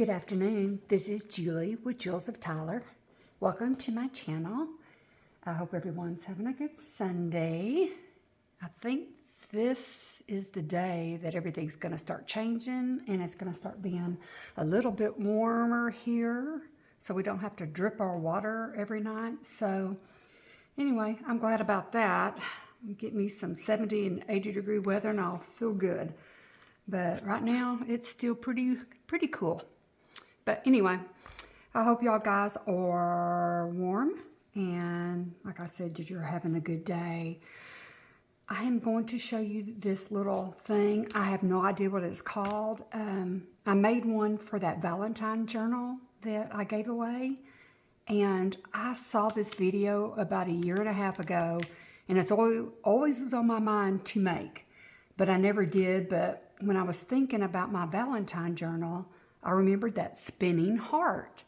Good afternoon. This is Julie with Jules of Tyler. Welcome to my channel. I hope everyone's having a good Sunday. I think this is the day that everything's going to start changing and it's going to start being a little bit warmer here so we don't have to drip our water every night. So anyway, I'm glad about that. Get me some 70 and 80 degree weather and I'll feel good. But right now it's still pretty cool. But anyway, I hope y'all guys are warm and like I said, that you're having a good day. I am going to show you this little thing. I have no idea what it's called. I made one for that Valentine journal that I gave away. And I saw this video about a year and a half ago and it's always was on my mind to make, but I never did. But when I was thinking about my Valentine journal, I remembered that spinning heart.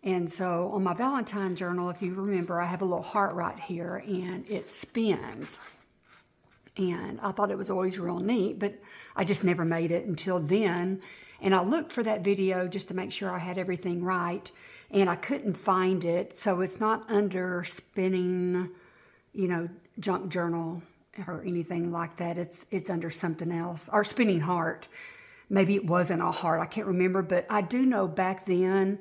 And so on my Valentine journal, if you remember, I have a little heart right here and it spins. And I thought it was always real neat, but I just never made it until then. And I looked for that video just to make sure I had everything right. And I couldn't find it. So it's not under spinning, junk journal or anything like that. It's under something else, or spinning heart. Maybe it wasn't a heart, I can't remember, but I do know back then,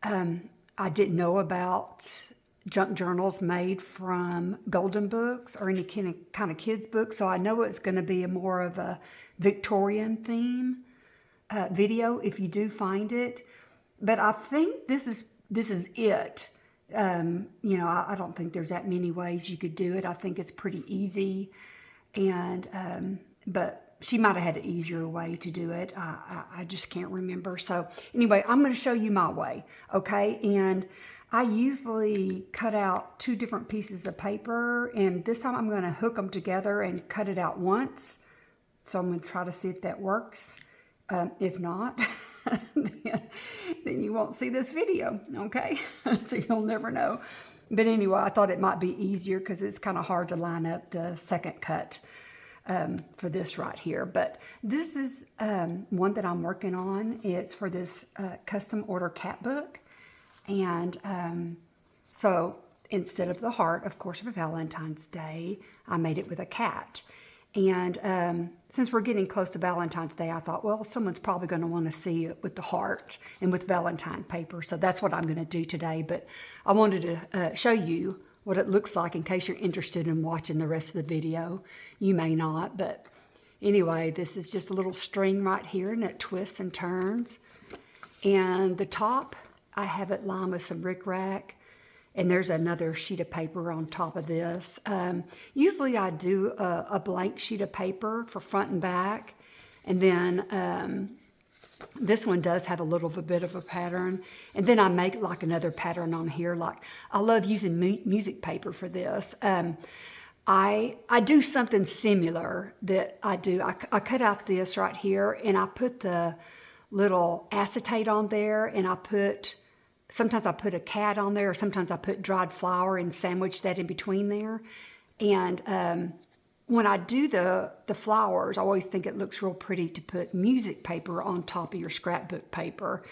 I didn't know about junk journals made from golden books or any kind of kids book, so I know it's going to be more of a Victorian theme video if you do find it. But I think this is it. I don't think there's that many ways you could do it. I think it's pretty easy, and but she might have had an easier way to do it. I just can't remember. So anyway, I'm going to show you my way, okay? And I usually cut out 2 different pieces of paper, and this time I'm going to hook them together and cut it out once. So I'm going to try to see if that works. If not, then you won't see this video, okay? So you'll never know. But anyway, I thought it might be easier because it's kind of hard to line up the second cut for this right here. But this is one that I'm working on. It's for this custom order cat book. And so instead of the heart, of course, for Valentine's Day, I made it with a cat. And since we're getting close to Valentine's Day, I thought, well, someone's probably going to want to see it with the heart and with Valentine paper. So that's what I'm going to do today. But I wanted to show you what it looks like in case you're interested in watching the rest of the video. You may not, but anyway, this is just a little string right here and it twists and turns. And the top, I have it lined with some rickrack. And there's another sheet of paper on top of this. Usually I do a blank sheet of paper for front and back. And then this one does have a little bit of a pattern. And then I make like another pattern on here. Like I love using music paper for this. I do something similar that I do. I cut out this right here and I put the little acetate on there and sometimes I put a cat on there, or sometimes I put dried flour and sandwich that in between there. And when I do the flowers, I always think it looks real pretty to put music paper on top of your scrapbook paper.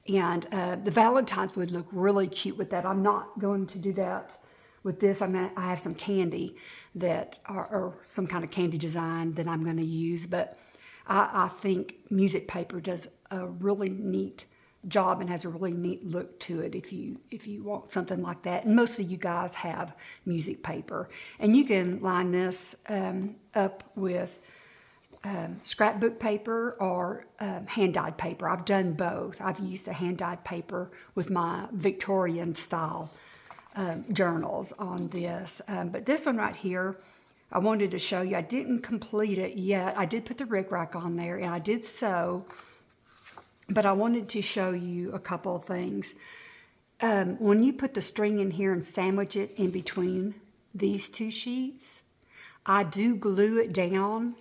And the Valentines would look really cute with that. I'm not going to do that with this. I have some candy that or some kind of candy design that I'm going to use. But I think music paper does a really neat job and has a really neat look to it if you want something like that. And most of you guys have music paper. And you can line this up with scrapbook paper or hand-dyed paper. I've done both. I've used the hand-dyed paper with my Victorian style journals on this. But this one right here, I wanted to show you. I didn't complete it yet. I did put the rickrack on there and I did sew. But I wanted to show you a couple of things. When you put the string in here and sandwich it in between these 2 sheets, I do glue it down.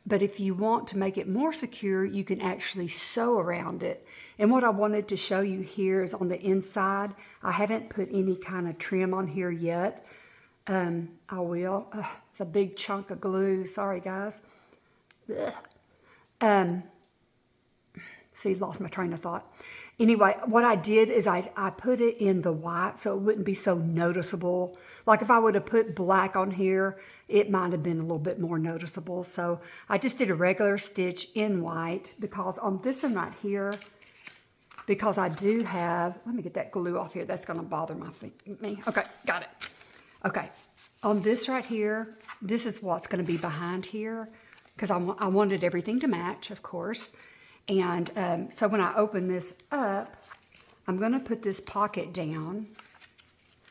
But if you want to make it more secure, you can actually sew around it. And what I wanted to show you here is on the inside. I haven't put any kind of trim on here yet. I will. It's a big chunk of glue. Sorry, guys. See, lost my train of thought. Anyway, what I did is I put it in the white so it wouldn't be so noticeable. Like if I would have put black on here, it might have been a little bit more noticeable. So I just did a regular stitch in white because on this one right here, because I do have, let me get that glue off here. That's going to bother me. Okay, got it. Okay, on this right here, this is what's going to be behind here because I wanted everything to match, of course. And so when I open this up, I'm going to put this pocket down.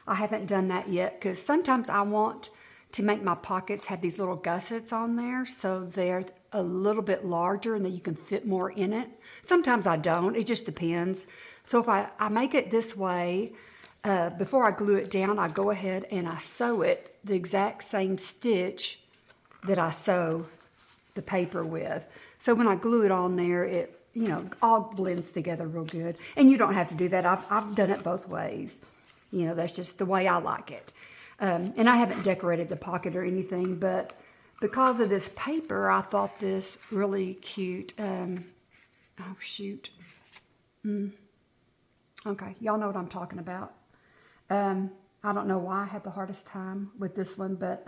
I haven't done that yet because sometimes I want to make my pockets have these little gussets on there so they're a little bit larger and that you can fit more in it. Sometimes I don't. It just depends. So if I make it this way, before I glue it down, I go ahead and I sew it the exact same stitch that I sew the paper with. So when I glue it on there, it, you know, all blends together real good. And you don't have to do that. I've done it both ways. You know, that's just the way I like it. And I haven't decorated the pocket or anything, but because of this paper, I thought this really cute. Oh, shoot. Okay, y'all know what I'm talking about. I don't know why I had the hardest time with this one, but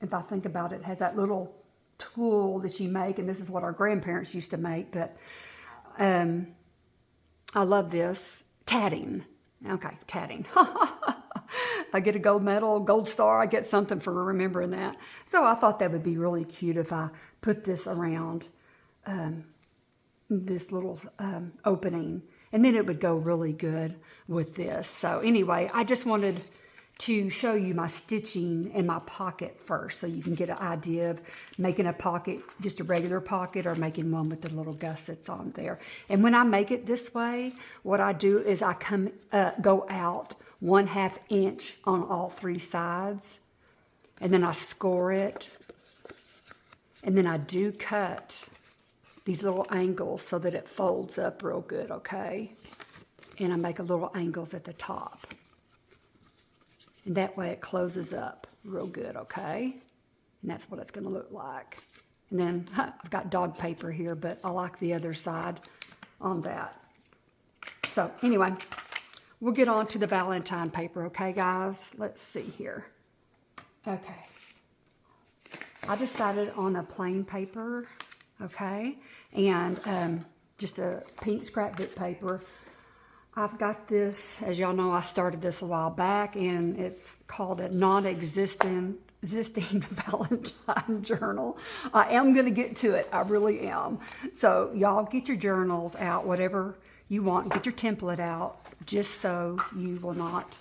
if I think about it, it has that little tool that you make, and this is what our grandparents used to make, but I love this. Tatting. Okay, tatting. I get a gold medal, gold star. I get something for remembering that. So I thought that would be really cute if I put this around this little opening. And then it would go really good with this. So anyway, I just wanted to show you my stitching in my pocket first so you can get an idea of making a pocket, just a regular pocket, or making one with the little gussets on there. And when I make it this way, what I do is I go out 1/2 inch on all 3 sides, and then I score it, and then I do cut these little angles so that it folds up real good, okay? And I make a little angles at the top. And that way it closes up real good, okay? And that's what it's going to look like. And then I've got dog paper here, but I like the other side on that. So anyway, we'll get on to the Valentine paper, okay, guys? Let's see here. Okay. I decided on a plain paper, okay? And just a pink scrapbook paper. I've got this, as y'all know, I started this a while back, and it's called a non-existing Valentine journal. I am going to get to it. I really am. So y'all get your journals out, whatever you want. Get your template out, just so you will not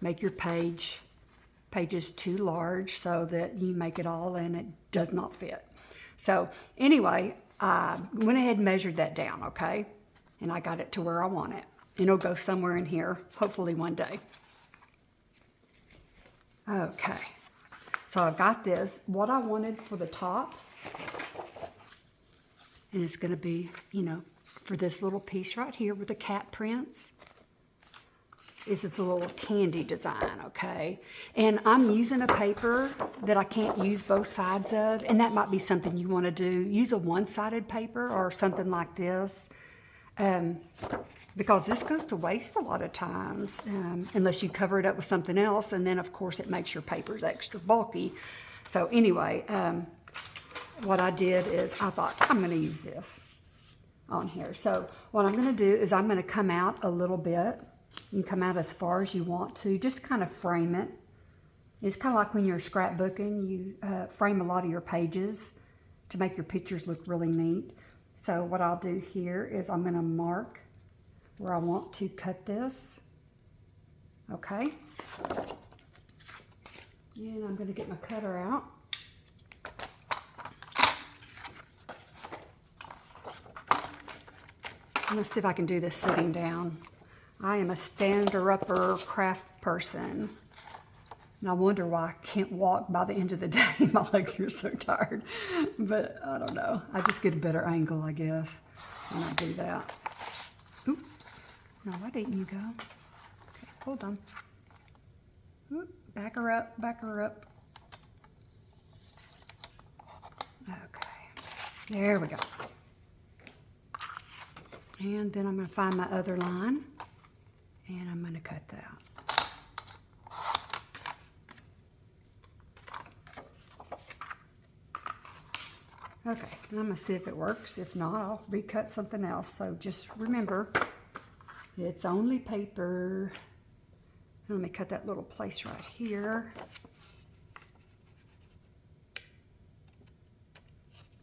make your pages too large so that you make it all and it does not fit. So anyway, I went ahead and measured that down, okay? And I got it to where I want it. And it'll go somewhere in here, hopefully one day. Okay, so I've got this. What I wanted for the top, and it's going to be, you know, for this little piece right here with the cat prints, is this little candy design, okay? And I'm using a paper that I can't use both sides of, and that might be something you want to do. Use a one-sided paper or something like this. Because this goes to waste a lot of times unless you cover it up with something else, and then of course it makes your papers extra bulky. So anyway, what I did is I thought I'm going to use this on here. So what I'm going to do is I'm going to come out a little bit. You can come out as far as you want to, just kind of frame it. It's kind of like when you're scrapbooking, you frame a lot of your pages to make your pictures look really neat. So what I'll do here is I'm going to mark where I want to cut this, okay? And I'm going to get my cutter out. Let's see if I can do this sitting down. I am a stander-upper craft person, and I wonder why I can't walk by the end of the day. My legs are so tired, but I don't know. I just get a better angle, I guess, when I do that. Oop. No, why didn't you go? Okay, hold on. Oop, back her up, back her up. Okay, there we go. And then I'm going to find my other line, and I'm going to cut that. Okay, and I'm going to see if it works. If not, I'll recut something else. So just remember, it's only paper. Let me cut that little place right here.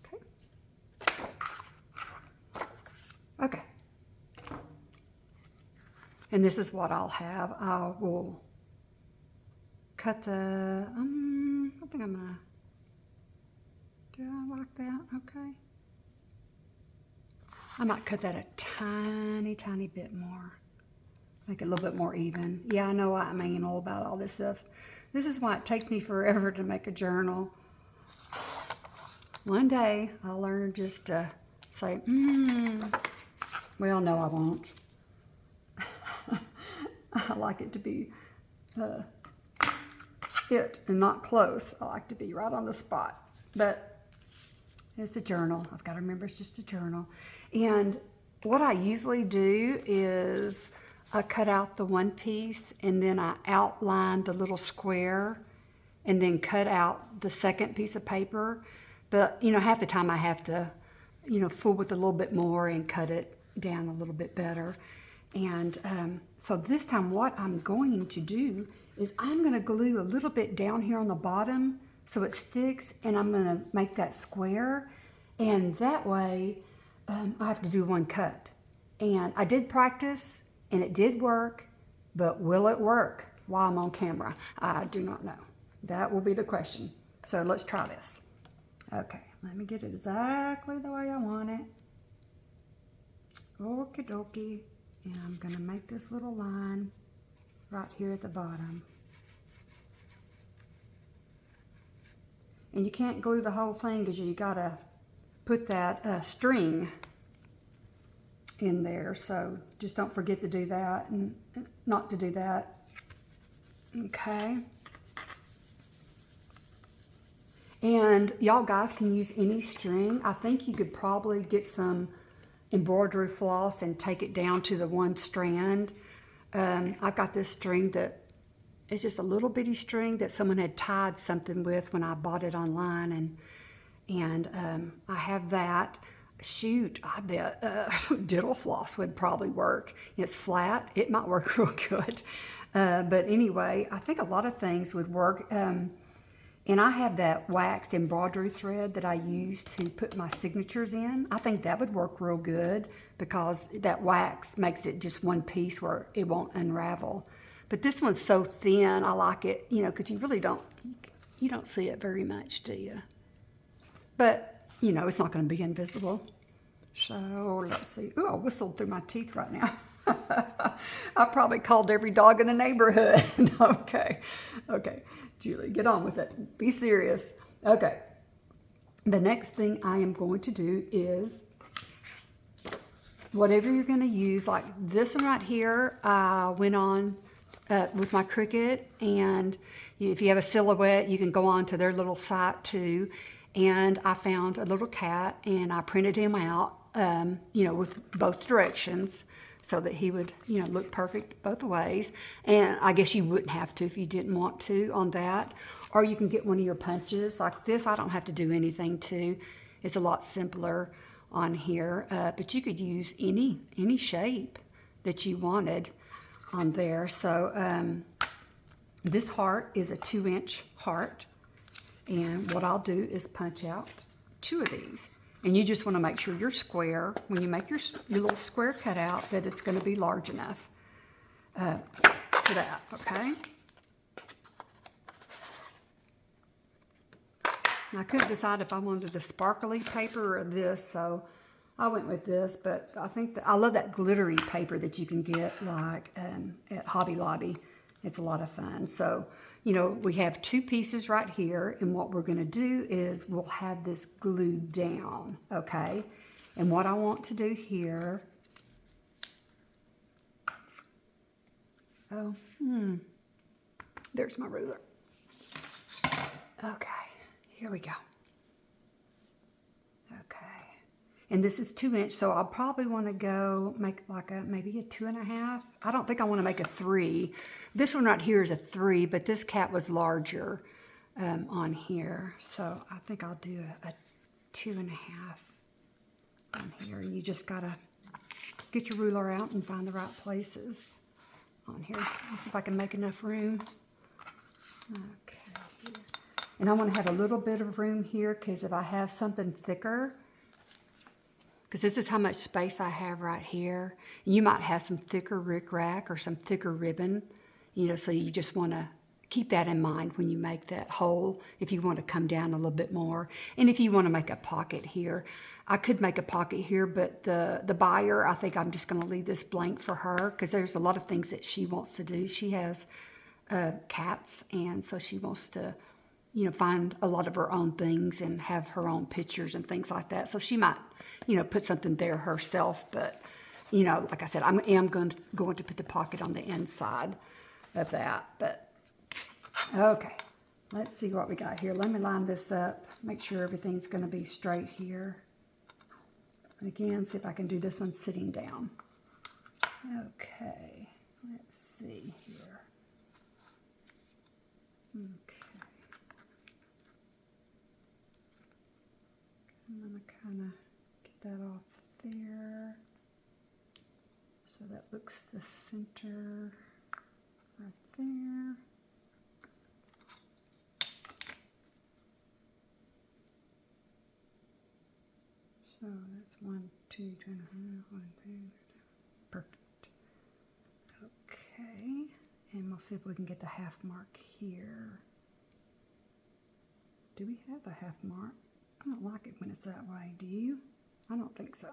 Okay. Okay. And this is what I'll have. I will cut the, I think I'm going to, do I like that? Okay. I might cut that a tiny, tiny bit more. Make it a little bit more even. Yeah, I know I'm anal about all this stuff. This is why it takes me forever to make a journal. One day, I'll learn just to say, well, no, I won't. I like it to be it and not close. I like to be right on the spot. But it's a journal. I've got to remember it's just a journal. And what I usually do is I cut out the one piece and then I outline the little square and then cut out the second piece of paper. But, you know, half the time I have to, you know, fool with a little bit more and cut it down a little bit better. And so this time what I'm going to do is I'm going to glue a little bit down here on the bottom so it sticks, and I'm going to make that square, and that way I have to do one cut. And I did practice, and it did work, but will it work while I'm on camera? I do not know. That will be the question. So let's try this. Okay, let me get it exactly the way I want it. Okie dokie. And I'm going to make this little line right here at the bottom. And you can't glue the whole thing because you got to put that string in there. So just don't forget to do that and not to do that. Okay. And y'all guys can use any string. I think you could probably get some embroidery floss and take it down to the one strand. I've got this string that is just a little bitty string that someone had tied something with when I bought it online, and I have that. Shoot, I bet diddle floss would probably work. It's flat, it might work real good. But anyway, I think a lot of things would work. And I have that waxed embroidery thread that I use to put my signatures in. I think that would work real good because that wax makes it just one piece where it won't unravel. But this one's so thin, I like it, you know, because you really don't see it very much, do you? But, you know, it's not going to be invisible. So let's see. Ooh, I whistled through my teeth right now. I probably called every dog in the neighborhood. Okay. Julie, get on with it. Be serious. Okay. The next thing I am going to do is whatever you're going to use, like this one right here, I went on with my Cricut, and if you have a silhouette, you can go on to their little site too. And I found a little cat, and I printed him out, you know, with both directions so that he would, you know, look perfect both ways. And I guess you wouldn't have to if you didn't want to on that. Or you can get one of your punches like this. I don't have to do anything to. It's a lot simpler on here. But you could use any shape that you wanted on there. So this heart is a 2-inch heart. And what I'll do is punch out 2 of these. And you just want to make sure your square, when you make your little square cutout, that it's going to be large enough for that, okay? I couldn't decide if I wanted the sparkly paper or this, so I went with this. But I think I love that glittery paper that you can get like at Hobby Lobby. It's a lot of fun. So, you know, we have 2 pieces right here, and what we're going to do is we'll have this glued down, okay? And what I want to do here, there's my ruler. Okay, here we go. Okay, And this is 2 inch, so I'll probably want to go make like maybe a 2.5. I don't think I want to make a 3. This one right here is a 3, but this cat was larger on here. So I think I'll do a 2.5 on here. And you just got to get your ruler out and find the right places on here. Let's see if I can make enough room. Okay, here. And I want to have a little bit of room here because if I have something thicker, because this is how much space I have right here. And you might have some thicker rickrack or some thicker ribbon, you know, so you just want to keep that in mind when you make that hole, if you want to come down a little bit more. And if you want to make a pocket here, I could make a pocket here, but the buyer, I think I'm just going to leave this blank for her because there's a lot of things that she wants to do. She has cats, and so she wants to, you know, find a lot of her own things and have her own pictures and things like that. So she might, you know, put something there herself. But, you know, like I said, I am going to put the pocket on the inside of that. But, okay, let's see what we got here. Let me line this up, make sure everything's going to be straight here. And again, see if I can do this one sitting down. Okay, let's see here. Okay. I'm going to kind of get that off there. So that looks the center right there. So that's 1, 2, 2.5, 1, 2. Perfect. Okay, and we'll see if we can get the half mark here. Do we have the half mark? I don't like it when it's that way, do you? I don't think so.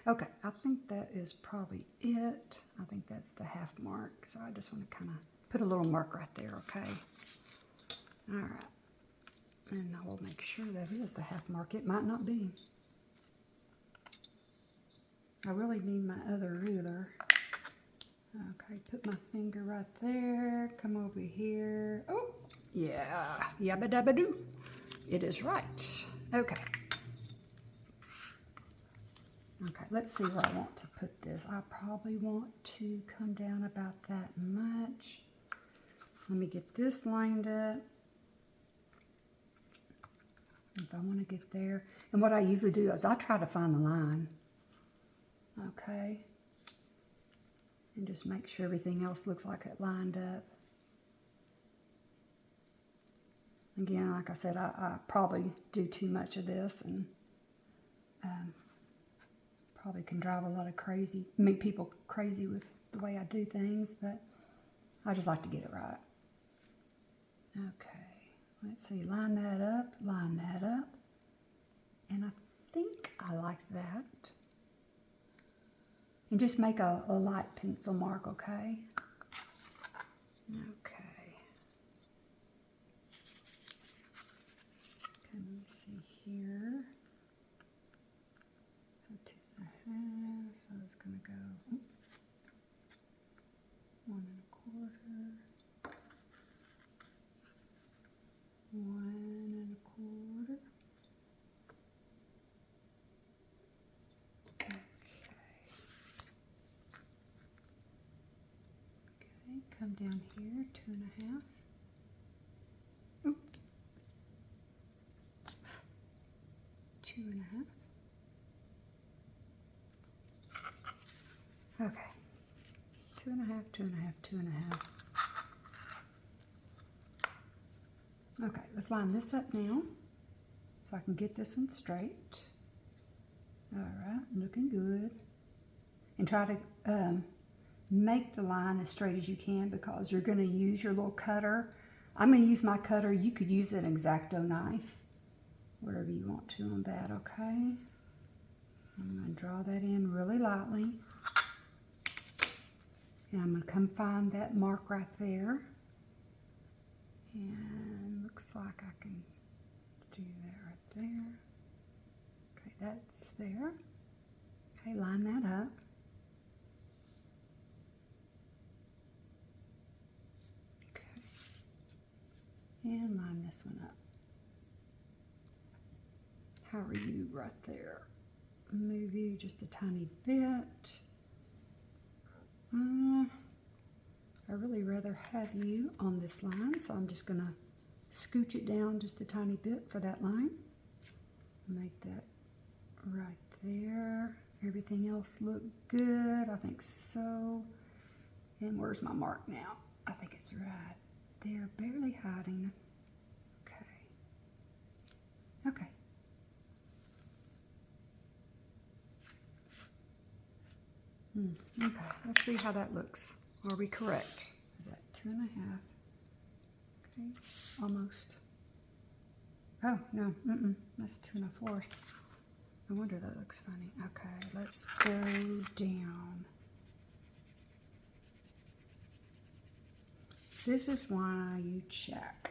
Okay, I think that is probably it. I think that's the half mark, so I just want to kind of put a little mark right there, okay? All right, and I will make sure that is the half mark. It might not be. I really need my other ruler. Okay, put my finger right there, come over here. Oh, yeah, yabba dabba doo. It is right. Okay. Okay, let's see where I want to put this. I probably want to come down about that much. Let me get this lined up. If I want to get there. And what I usually do is I try to find the line. Okay. And just make sure everything else looks like it lined up. Again, like I said, I probably do too much of this and probably can drive a lot of make people crazy with the way I do things, but I just like to get it right. Okay, let's see, line that up, and I think I like that. And just make a light pencil mark, okay? Okay. Let me see here. So 2.5, so it's going to go 1 1/4, 1 1/4. Okay, come down here, 2.5. Oop. 2.5. Okay, 2.5, 2.5, 2.5. Okay, let's line this up now so I can get this one straight. All right, looking good. And try to make the line as straight as you can because you're going to use your little cutter. I'm going to use my cutter. You could use an X-Acto knife, whatever you want to on that, okay? I'm going to draw that in really lightly. And I'm going to come find that mark right there. And looks like I can do that right there. Okay, that's there. Okay, line that up. Okay. And line this one up. How are you right there? move you just a tiny bit. I'd really rather have you on this line, so I'm just going to scooch it down just a tiny bit for that line. Make that right there. Everything else look good? I think so. And where's my mark now? I think it's right there, barely hiding. Okay. Okay. Okay, let's see how that looks. Are we correct? Is that 2.5? Okay, almost. Oh, no, that's 2 1/4. No wonder that looks funny. Okay, let's go down. This is why you check.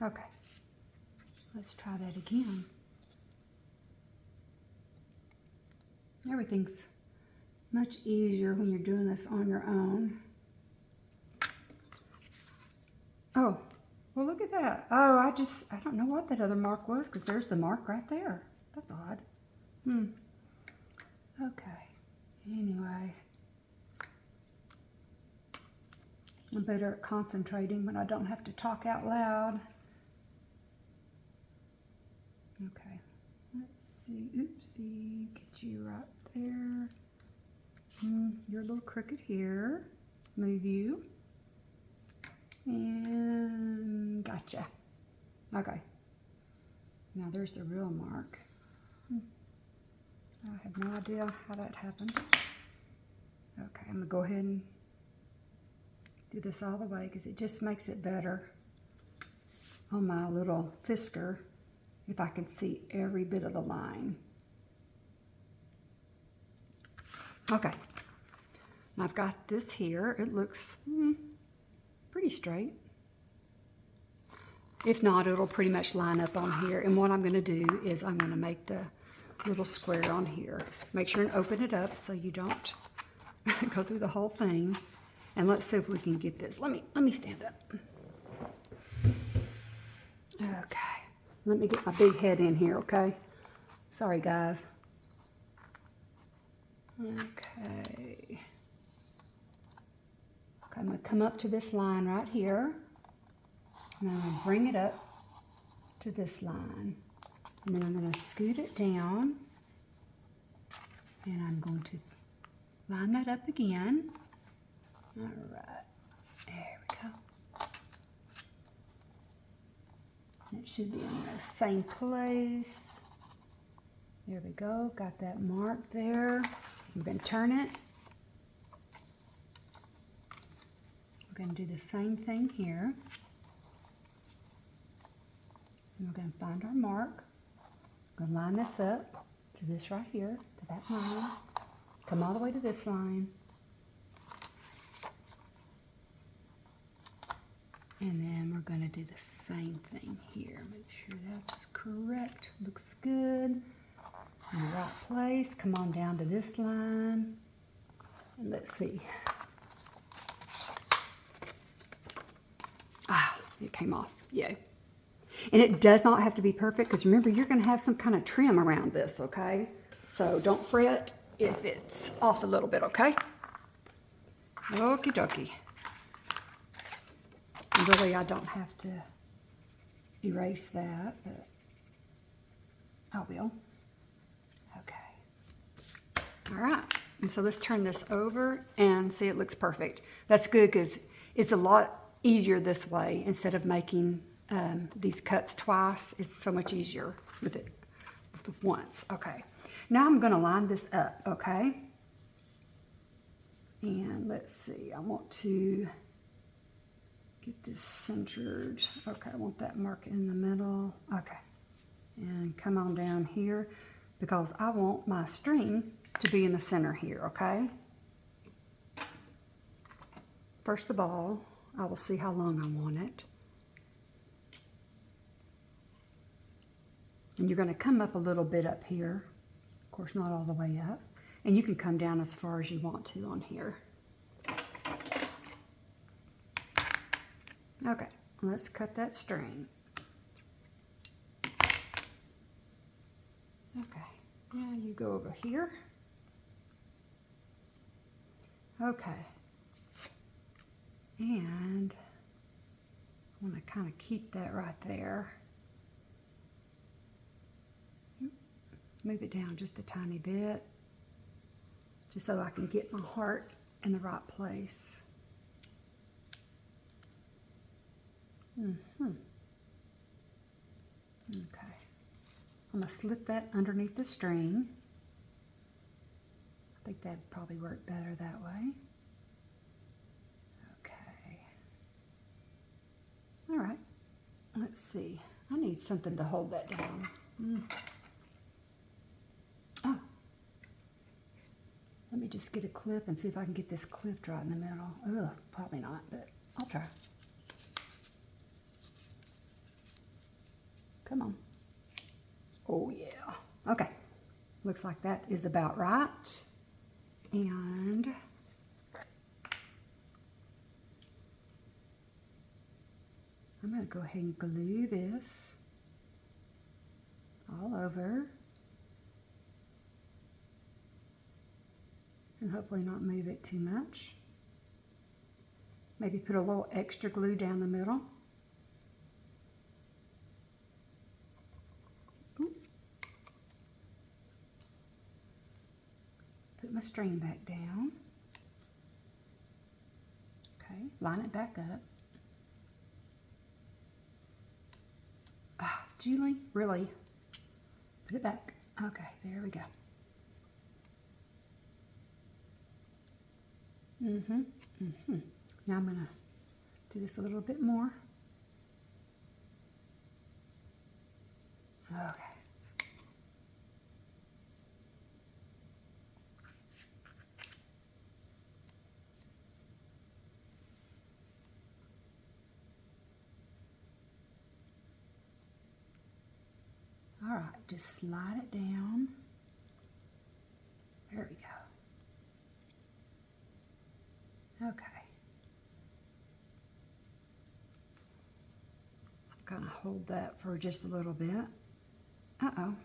Okay, let's try that again. Everything's much easier when you're doing this on your own. Oh, well, look at that. Oh, I don't know what that other mark was, because there's the mark right there. That's odd. Okay. Anyway. I'm better at concentrating when I don't have to talk out loud. Okay. Let's see. Oopsie. Get you right there. You're a little crooked here. Move you. And gotcha. Okay. Now there's the real mark. I have no idea how that happened. Okay, I'm going to go ahead and do this all the way because it just makes it better on my little fisker if I can see every bit of the line. Okay. I've got this here. It looks pretty straight. If not, it'll pretty much line up on here. And what I'm going to do is I'm going to make the little square on here. Make sure and open it up so you don't go through the whole thing. And let's see if we can get this. Let me stand up. Okay. Let me get my big head in here, okay? Sorry, guys. Okay. I'm going to come up to this line right here. And I'm going to bring it up to this line. And then I'm going to scoot it down. And I'm going to line that up again. All right. There we go. And it should be in the same place. There we go. Got that mark there. I'm going to turn it. We're going to do the same thing here. And we're going to find our mark. We're going to line this up to this right here, to that line. Come all the way to this line. And then we're going to do the same thing here. Make sure that's correct. Looks good. In the right place. Come on down to this line. And let's see. Ah, it came off. Yay. And it does not have to be perfect because remember, you're going to have some kind of trim around this, okay? So don't fret if it's off a little bit, okay? Okie dokie. Really, I don't have to erase that, but I will. Okay. All right. And so let's turn this over and see it looks perfect. That's good because it's a lot easier this way instead of making these cuts twice. It's so much easier with it once. Okay. Now I'm going to line this up, okay? And let's see. I want to get this centered. Okay, I want that mark in the middle. Okay. And come on down here because I want my string to be in the center here, okay? First of all, I will see how long I want it. And you're going to come up a little bit up here. Of course, not all the way up. And you can come down as far as you want to on here. Okay, let's cut that string. Okay, Now you go over here. Okay. And I want to kind of keep that right there. Move it down just a tiny bit, just so I can get my heart in the right place. Okay. I'm going to slip that underneath the string. I think that'd probably work better that way. Okay. All right. Let's see. I need something to hold that down. Oh. Let me just get a clip and see if I can get this clipped right in the middle. Ugh, probably not, but I'll try. Come on. Oh, yeah. Okay. Looks like that is about right. And I'm going to go ahead and glue this all over. And hopefully not move it too much. Maybe put a little extra glue down the middle. Put my string back down. Okay, line it back up. Ah, Julie, really? Put it back. Okay, there we go. Now I'm gonna do this a little bit more. Okay. All right, just slide it down. There we go. Okay. So kind of hold that for just a little bit. Uh-oh,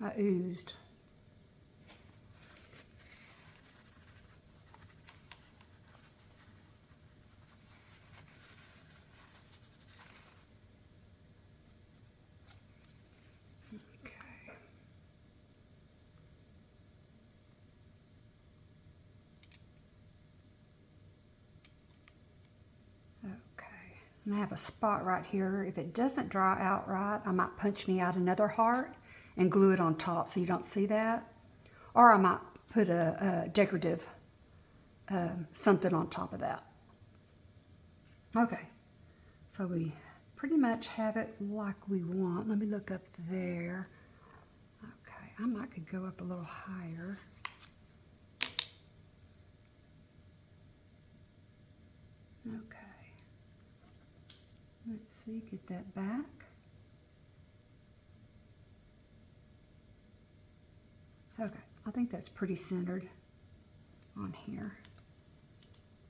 I oozed. And I have a spot right here. If it doesn't dry out right, I might punch me out another heart and glue it on top so you don't see that. Or I might put a decorative something on top of that. Okay, so we pretty much have it like we want. Let me look up there. Okay, I might could go up a little higher. Okay. Let's see, get that back. Okay, I think that's pretty centered on here.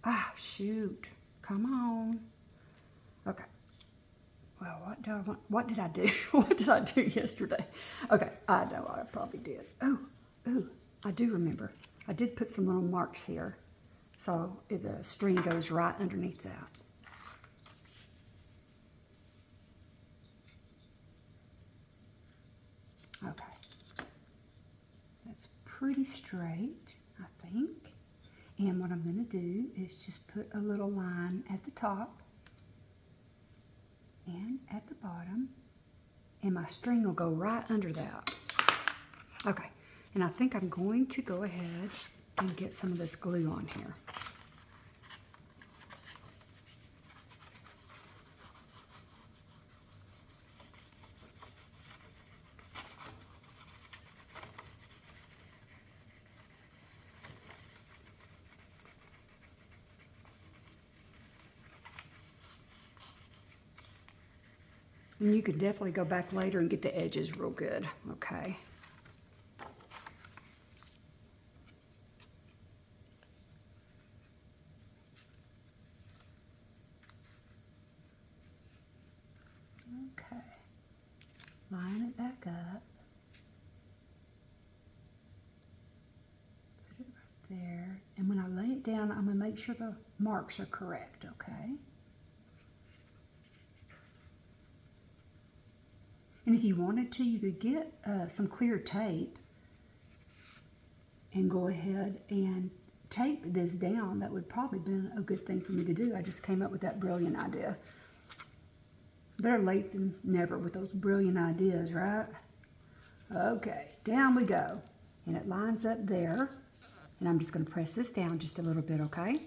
Ah, shoot. Come on. Okay. Well, what did I do? What did I do yesterday? Okay, I know what I probably did. Oh, I do remember. I did put some little marks here, so the string goes right underneath that. Okay, that's pretty straight, I think. And what I'm going to do is just put a little line at the top and at the bottom, and my string will go right under that. Okay, and I think I'm going to go ahead and get some of this glue on here. And you could definitely go back later and get the edges real good, okay? Okay. Line it back up. make sure the marks are correct, okay? And if you wanted to, you could get some clear tape and go ahead and tape this down. That would probably been a good thing for me to do. I just came up with that brilliant idea. Better late than never with those brilliant ideas, right? Okay, down we go. And it lines up there. And I'm just going to press this down just a little bit, okay?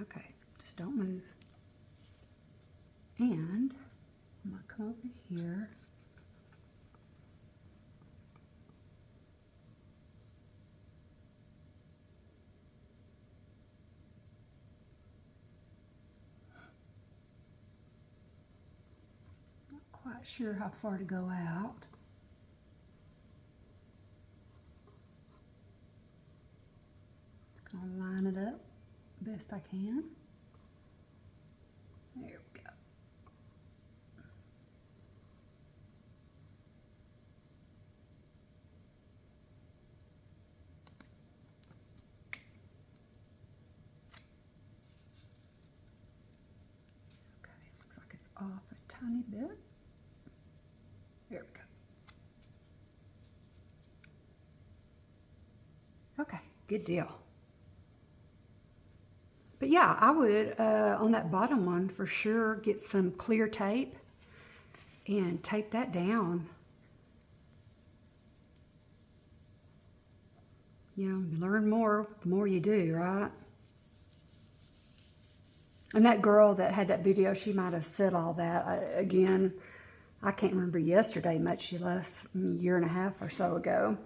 Okay, just don't move. And I'm going to come over here. Not quite sure how far to go out. Just going to line it up best I can. There we go. Okay, looks like it's off a tiny bit. There we go. Okay, good deal. But yeah, I would, on that bottom one, for sure, get some clear tape and tape that down. You know, you learn more the more you do, right? And that girl that had that video, she might have said all that. Again, I can't remember yesterday, much less a year and a half or so ago.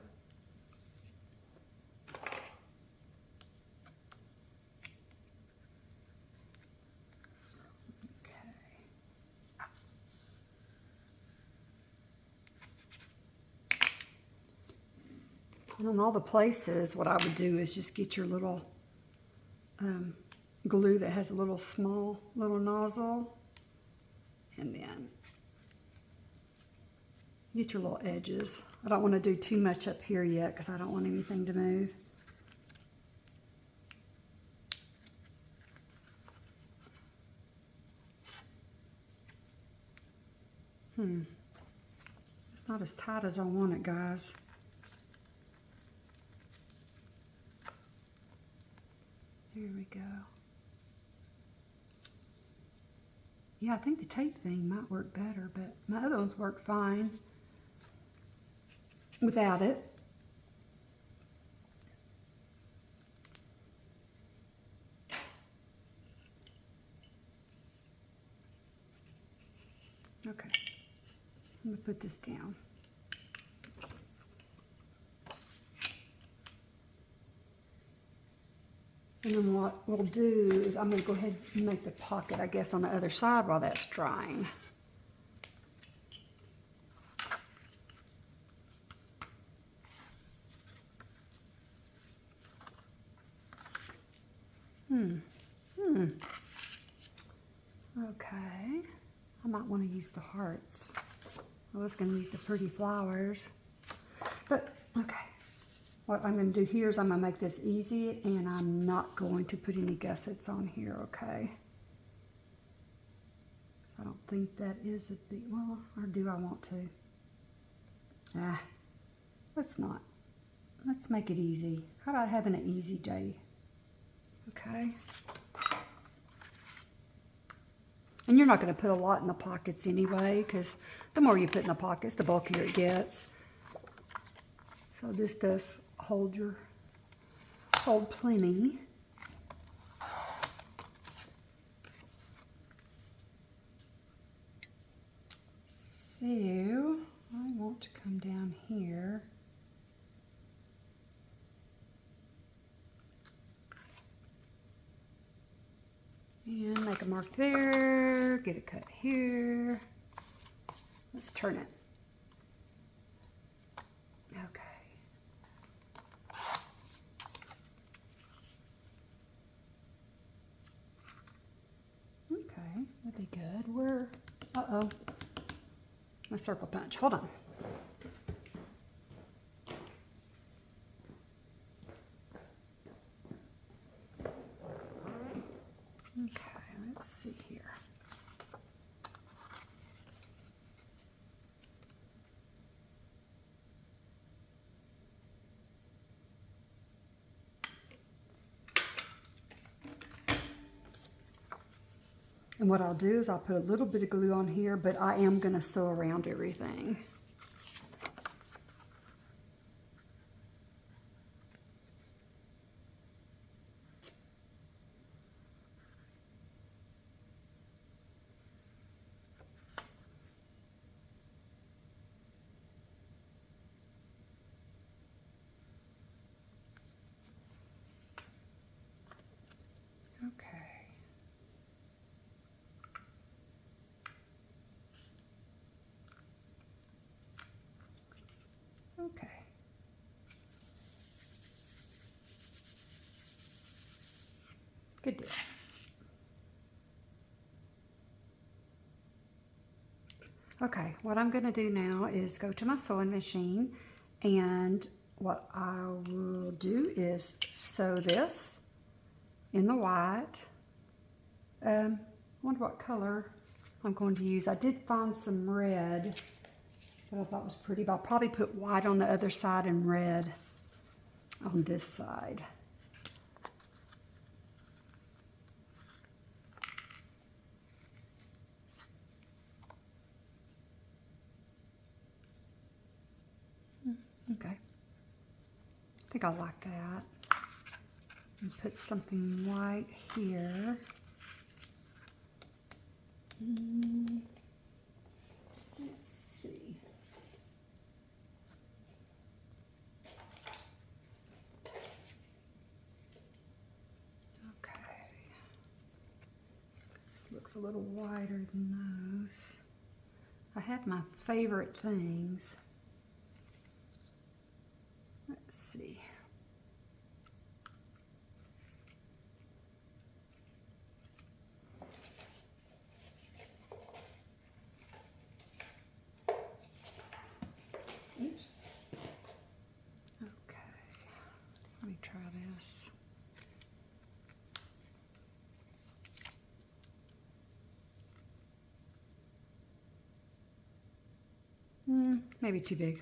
And on all the places, what I would do is just get your little glue that has a little small little nozzle, and then get your little edges. I don't want to do too much up here yet because I don't want anything to move. It's not as tight as I want it, guys. There we go. Yeah, I think the tape thing might work better, but my other ones work fine without it. Okay, I'm gonna put this down. And then what we'll do is I'm going to go ahead and make the pocket, I guess, on the other side while that's drying. Okay. I might want to use the hearts. I was going to use the pretty flowers. But, okay. What I'm going to do here is I'm going to make this easy, and I'm not going to put any gussets on here, okay? I don't think that is a big, well, or do I want to? Let's not. Let's make it easy. How about having an easy day? Okay. And you're not going to put a lot in the pockets anyway, because the more you put in the pockets, the bulkier it gets. So this does hold plenty. So I want to come down here. And make a mark there, get a cut here. Let's turn it. Okay. Okay, that'd be good. Uh-oh. my circle punch. Hold on. Okay, let's see here. And what I'll do is I'll put a little bit of glue on here, but I am going to sew around everything. Okay. Okay. Good deal. Okay, what I'm going to do now is go to my sewing machine, and what I will do is sew this in the white. I wonder what color I'm going to use. I did find some red that I thought was pretty, but I'll probably put white on the other side and red on this side. Okay, I think I like that. And put something white here. Let's see. Okay. This looks a little wider than those. I have my favorite things. Let's see. Oops. Okay, let me try this. Maybe too big.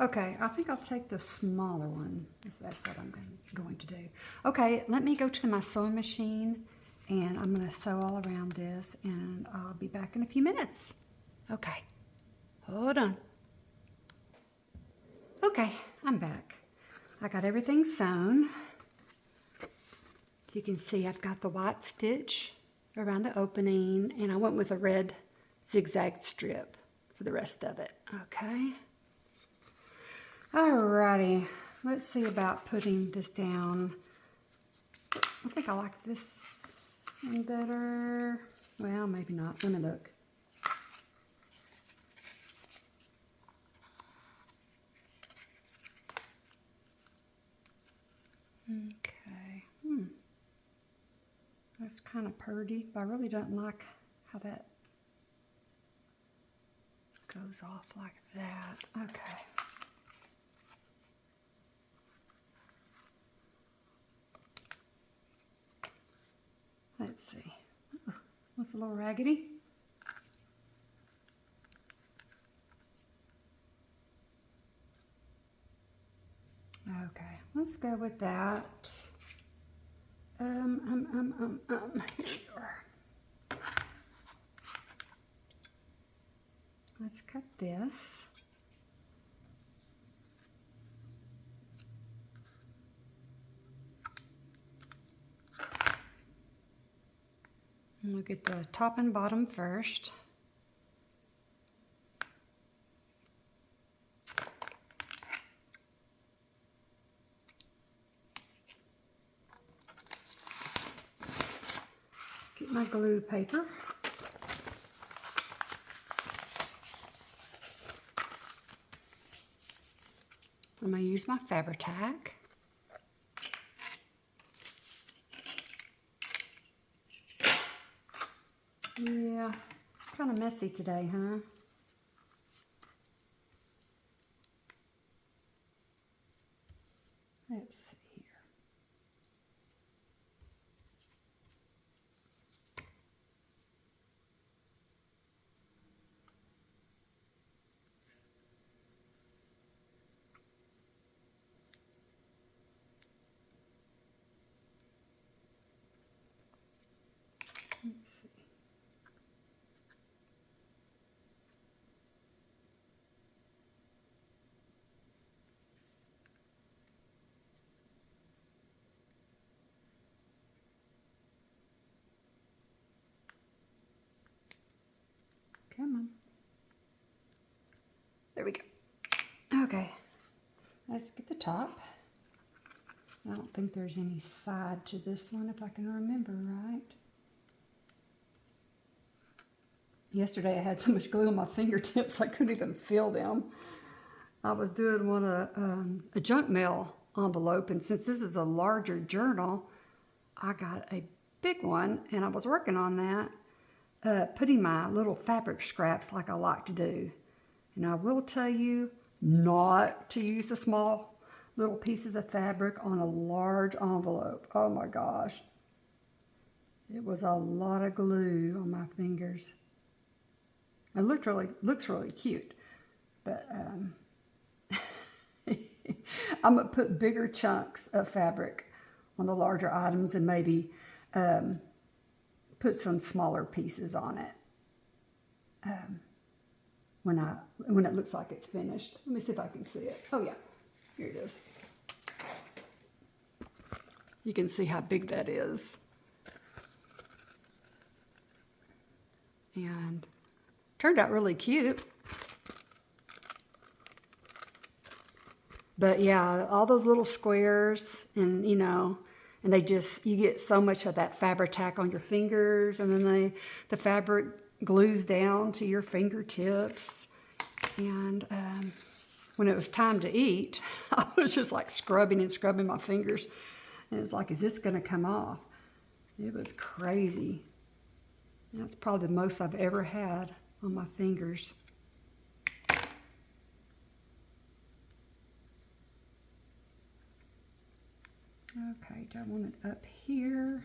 Okay, I think I'll take the smaller one, if that's what I'm going to do. Okay, let me go to my sewing machine, and I'm going to sew all around this, and I'll be back in a few minutes. Okay, hold on. Okay, I'm back. I got everything sewn. You can see I've got the white stitch around the opening, and I went with a red zigzag strip for the rest of it. Okay. Alrighty, let's see about putting this down. I think I like this one better. Well, maybe not. Let me look. Okay. That's kind of pretty, but I really don't like how that goes off like that. Okay. Let's see. What's a little raggedy? Okay, let's go with that. Here you are. Let's cut this. And we'll get the top and bottom first. Get my glue paper. I'm going to use my Fabri-Tac. Yeah, kind of messy today, huh? There we go. Okay, let's get the top. I don't think there's any side to this one, if I can remember right. Yesterday I had so much glue on my fingertips I couldn't even feel them. I was doing a junk mail envelope, and since this is a larger journal, I got a big one, and I was working on that, putting my little fabric scraps like I like to do. And I will tell you not to use the small little pieces of fabric on a large envelope. Oh my gosh. It was a lot of glue on my fingers. It looks really cute, but I'm going to put bigger chunks of fabric on the larger items and maybe put some smaller pieces on it when it looks like it's finished. Let me see if I can see it. Oh yeah, here it is. You can see how big that is. And turned out really cute. But yeah, all those little squares, and you know, and you get so much of that fabric tack on your fingers, and then the fabric glues down to your fingertips. And when it was time to eat, I was just like scrubbing and scrubbing my fingers. And it's like, is this gonna come off? It was crazy. That's probably the most I've ever had on my fingers. Okay, do I want it up here?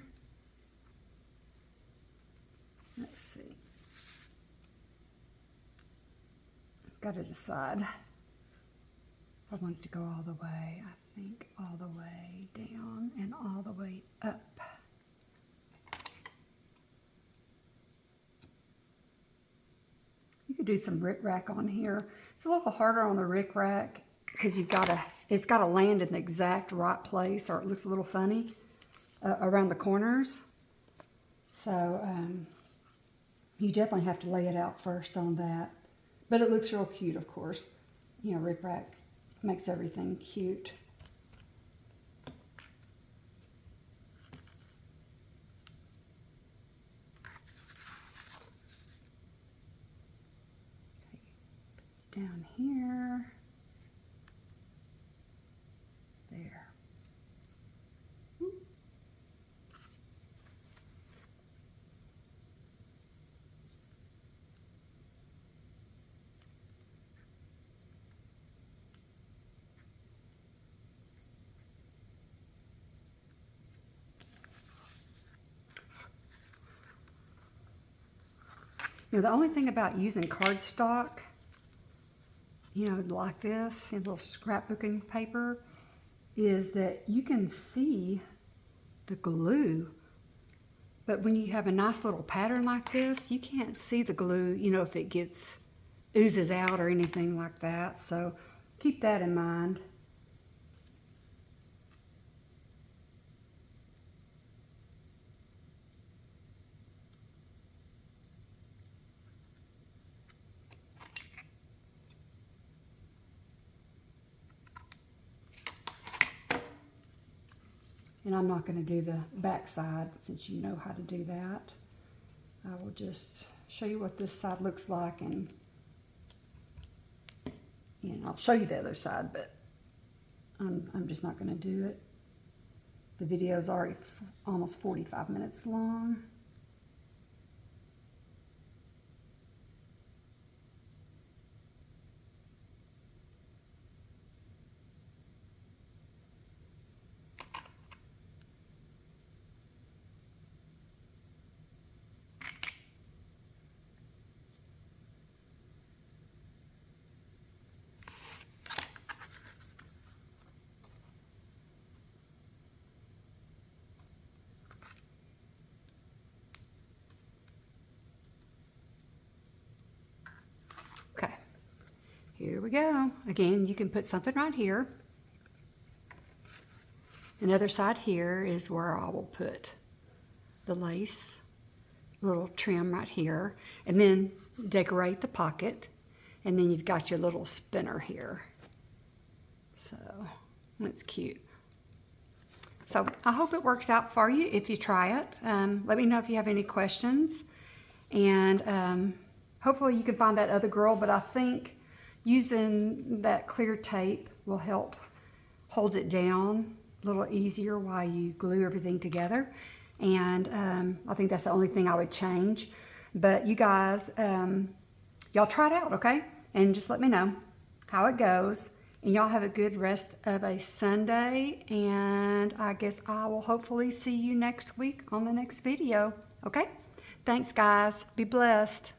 Let's see. I've got to decide if I want it to go all the way. I think all the way down and all the way up. You could do some rickrack on here. It's a little harder on the rickrack because it's got to land in the exact right place, or it looks a little funny around the corners. So you definitely have to lay it out first on that. But it looks real cute, of course. You know, rickrack makes everything cute. Down here, there. You know, the only thing about using cardstock, you know, like this, in little scrapbooking paper, is that you can see the glue. But when you have a nice little pattern like this, you can't see the glue, you know, if it oozes out or anything like that. So keep that in mind. And I'm not going to do the back side since you know how to do that. I will just show you what this side looks like, and I'll show you the other side, but I'm just not going to do it. The video is already almost 45 minutes long. Okay, here we go. Again, you can put something right here. Another side here is where I will put the lace, little trim right here, and then decorate the pocket. And then you've got your little spinner here. So it's cute. So I hope it works out for you if you try it. Let me know if you have any questions. And hopefully you can find that other girl, but I think using that clear tape will help hold it down a little easier while you glue everything together. And I think that's the only thing I would change. But you guys, y'all try it out, okay? And just let me know how it goes. And y'all have a good rest of a Sunday. And I guess I will hopefully see you next week on the next video, okay? Thanks, guys. Be blessed.